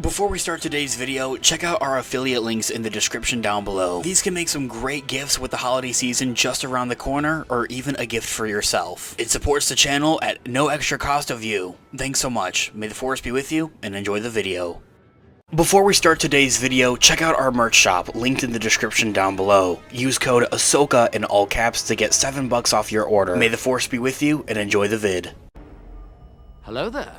Before we start today's video, check out our affiliate links in the description down below. These can make some great gifts with the holiday season just around the corner, or even a gift for yourself. It supports the channel at no extra cost of you. Thanks so much. May the force be with you, and enjoy the video. Before we start today's video, check out our merch shop, linked in the description down below. Use code Ahsoka in all caps to get $7 off your order. May the force be with you, and enjoy the vid. Hello there.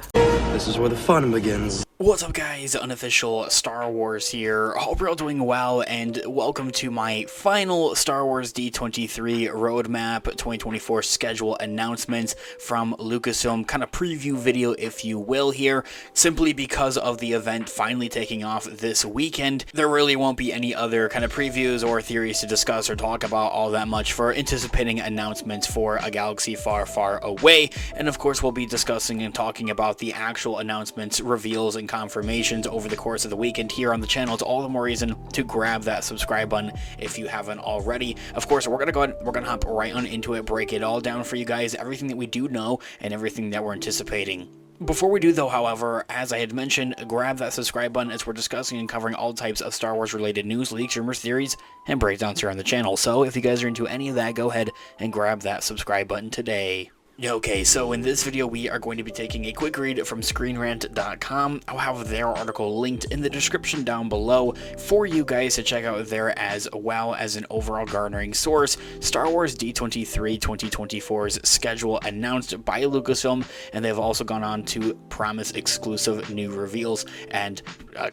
This is where the fun begins. What's up guys, Unofficial Star Wars here. Hope you're all doing well, and welcome to my final Star Wars D23 Roadmap 2024 schedule announcements from Lucasfilm, kind of preview video if you will here. Simply because of the event finally taking off this weekend, there really won't be any other kind of previews or theories to discuss or talk about all that much for anticipating announcements for a galaxy far, far away. And of course we'll be discussing and talking about the actual announcements, reveals, and confirmations over the course of the weekend here on the channel. It's all the more reason to grab that subscribe button if you haven't already. Of course, we're gonna hop right on into it, break it all down for you guys, everything that we do know and everything that we're anticipating. Before we do though, however, as I had mentioned, grab that subscribe button as we're discussing and covering all types of Star Wars related news, leaks, rumors, theories, and breakdowns here on the channel. So if you guys are into any of that, go ahead and grab that subscribe button today. Okay, so in this video we are going to be taking a quick read from ScreenRant.com. I'll have their article linked in the description down below for you guys to check out there, as well as an overall garnering source. Star Wars D23 2024's schedule announced by Lucasfilm, and they've also gone on to promise exclusive new reveals and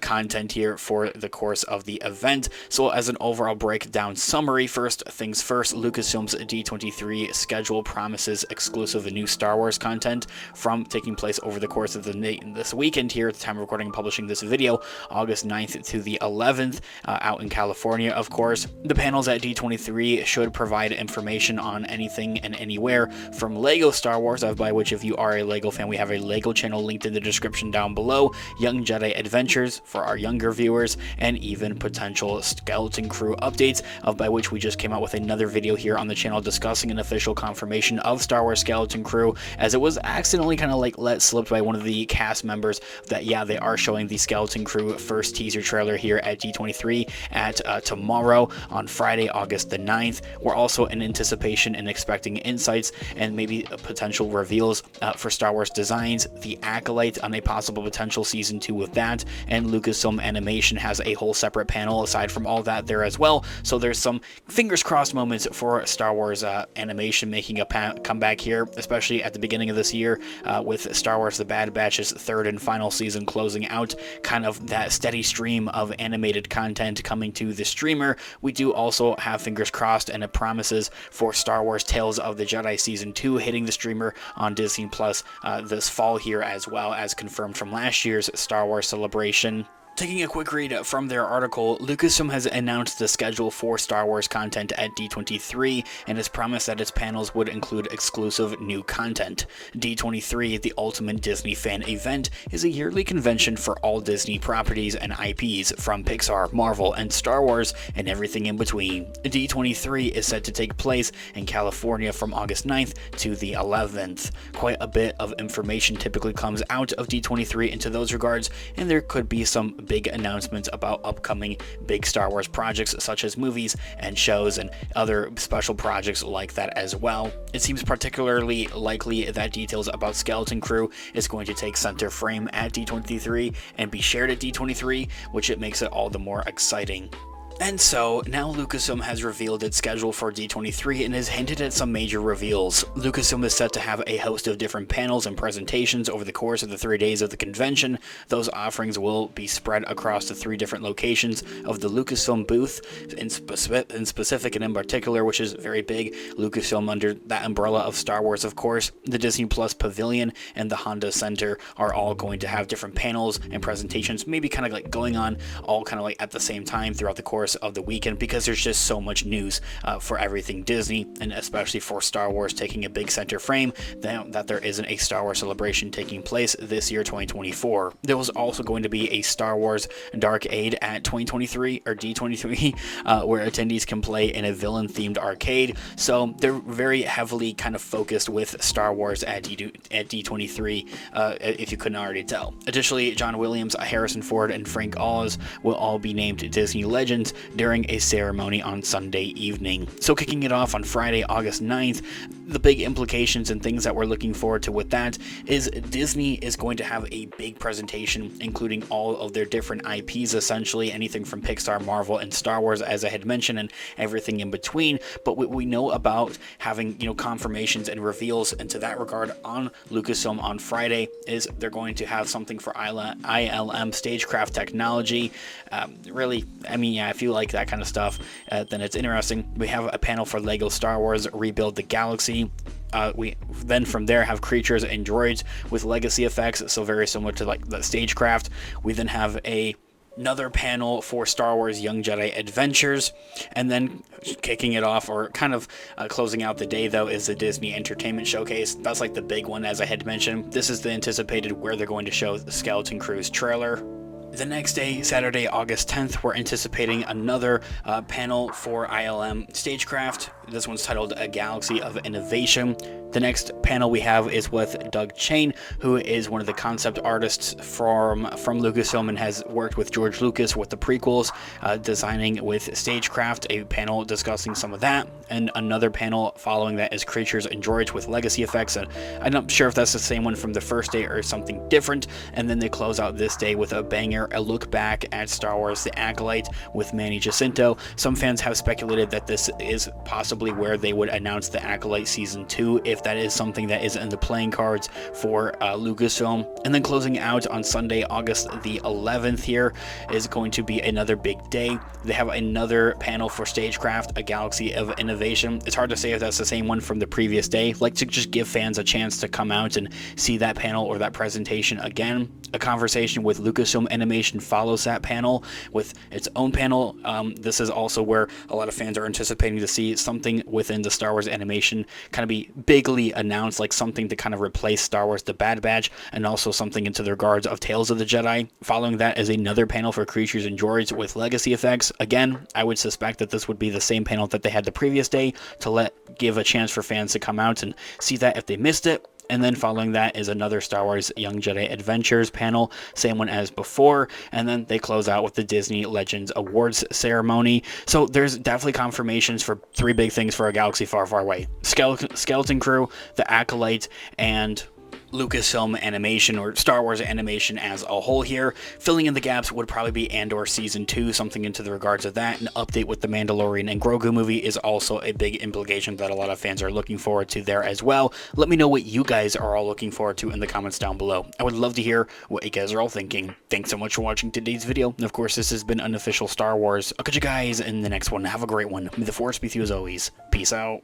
content here for the course of the event. So as an overall breakdown summary, first things first, Lucasfilm's D23 schedule promises exclusive new Star Wars content from taking place over the course of this weekend here at the time of recording and publishing this video, August 9th to the 11th, out in California, of course. The panels at D23 should provide information on anything and anywhere from Lego Star Wars, by which if you are a Lego fan, we have a Lego channel linked in the description down below, Young Jedi Adventures for our younger viewers, and even potential skeleton crew updates, by which we just came out with another video here on the channel discussing an official confirmation of Star Wars skeleton crew, as it was accidentally kind of like let slip by one of the cast members that yeah, they are showing the skeleton crew first teaser trailer here at D23 at tomorrow on Friday, August the 9th. We're also in anticipation and expecting insights and maybe potential reveals for Star Wars Designs, The Acolyte, on a possible potential season 2 with that, and Lucasfilm Animation has a whole separate panel aside from all that there as well. So there's some fingers crossed moments for Star Wars Animation making a comeback here, especially at the beginning of this year, with Star Wars The Bad Batch's third and final season closing out, kind of that steady stream of animated content coming to the streamer. We do also have fingers crossed and promises for Star Wars Tales of the Jedi Season 2 hitting the streamer on Disney Plus this fall here, as well as confirmed from last year's Star Wars Celebration. Taking a quick read from their article, Lucasfilm has announced the schedule for Star Wars content at D23 and has promised that its panels would include exclusive new content. D23, the ultimate Disney fan event, is a yearly convention for all Disney properties and IPs from Pixar, Marvel, and Star Wars, and everything in between. D23 is set to take place in California from August 9th to the 11th. Quite a bit of information typically comes out of D23 into those regards, and there could be some big announcements about upcoming big Star Wars projects such as movies and shows and other special projects like that as well. It seems particularly likely that details about Skeleton Crew is going to take center frame at D23 and be shared at D23, which it makes it all the more exciting. And so, now Lucasfilm has revealed its schedule for D23 and has hinted at some major reveals. Lucasfilm is set to have a host of different panels and presentations over the course of the 3 days of the convention. Those offerings will be spread across the 3 different locations of the Lucasfilm booth, in specific and in particular, which is very big. Lucasfilm under that umbrella of Star Wars, of course. The Disney Plus Pavilion and the Honda Center are all going to have different panels and presentations, maybe kind of like going on all kind of like at the same time throughout the course course of the weekend, because there's just so much news for everything Disney, and especially for Star Wars taking a big center frame, that there isn't a Star Wars celebration taking place this year, 2024. There was also going to be a Star Wars Darkade at 2023 or D23, where attendees can play in a villain-themed arcade. So they're very heavily kind of focused with Star Wars at D23, if you couldn't already tell. Additionally, John Williams, Harrison Ford, and Frank Oz will all be named Disney Legends during a ceremony on Sunday evening. So kicking it off on Friday, August 9th, the big implications and things that we're looking forward to with that is Disney is going to have a big presentation, including all of their different IPs, essentially anything from Pixar, Marvel, and Star Wars, as I had mentioned, and everything in between. But what we know about having, confirmations and reveals into that regard on Lucasfilm on Friday is they're going to have something for ILM stagecraft technology. Really, if you like that kind of stuff, then it's interesting. We have a panel for Lego Star Wars Rebuild the Galaxy. We then from there have creatures and droids with legacy effects, so very similar to like the stagecraft. We then have another panel for Star Wars Young Jedi Adventures, and then kicking it off, or kind of closing out the day though, is the Disney Entertainment Showcase. That's like the big one, as I had mentioned. This is the anticipated where they're going to show the Skeleton Crew's trailer. The next day, Saturday, August 10th, we're anticipating another panel for ILM Stagecraft. This one's titled A Galaxy of Innovation. The next panel we have is with Doug Chain, who is one of the concept artists from Lucasfilm and has worked with George Lucas with the prequels, designing with Stagecraft, a panel discussing some of that. And another panel following that is Creatures and Droids with legacy effects. And I'm not sure if that's the same one from the first day or something different. And then they close out this day with a banger, a look back at Star Wars The Acolyte with Manny Jacinto. Some fans have speculated that this is possibly where they would announce The Acolyte Season 2, if that is something that is in the playing cards for Lucasfilm. And then closing out on Sunday, August the 11th here is going to be another big day. They have another panel for Stagecraft, A Galaxy of Innovation. It's hard to say if that's the same one from the previous day. Like to just give fans a chance to come out and see that panel or that presentation again. A conversation with Lucasfilm Animation follows that panel with its own panel. This is also where a lot of fans are anticipating to see something within the Star Wars animation kind of be bigly announced, like something to kind of replace Star Wars The Bad Batch, and also something into the regards of Tales of the Jedi. Following that is another panel for Creatures and Droids with legacy effects. Again, I would suspect that this would be the same panel that they had the previous day to give a chance for fans to come out and see that if they missed it. And then following that is another Star Wars Young Jedi Adventures panel, same one as before. And then they close out with the Disney Legends Awards ceremony. So there's definitely confirmations for three big things for A Galaxy Far, Far Away: Skeleton Crew, The Acolyte, and Lucasfilm Animation, or Star Wars Animation as a whole here. Filling in the gaps would probably be Andor Season 2, something into the regards of that. An update with the Mandalorian and Grogu movie is also a big implication that a lot of fans are looking forward to there as well. Let me know what you guys are all looking forward to in the comments down below. I would love to hear what you guys are all thinking. Thanks so much for watching today's video. And of course, this has been Unofficial Star Wars. I'll catch you guys in the next one. Have a great one. May the Force be with you as always. Peace out.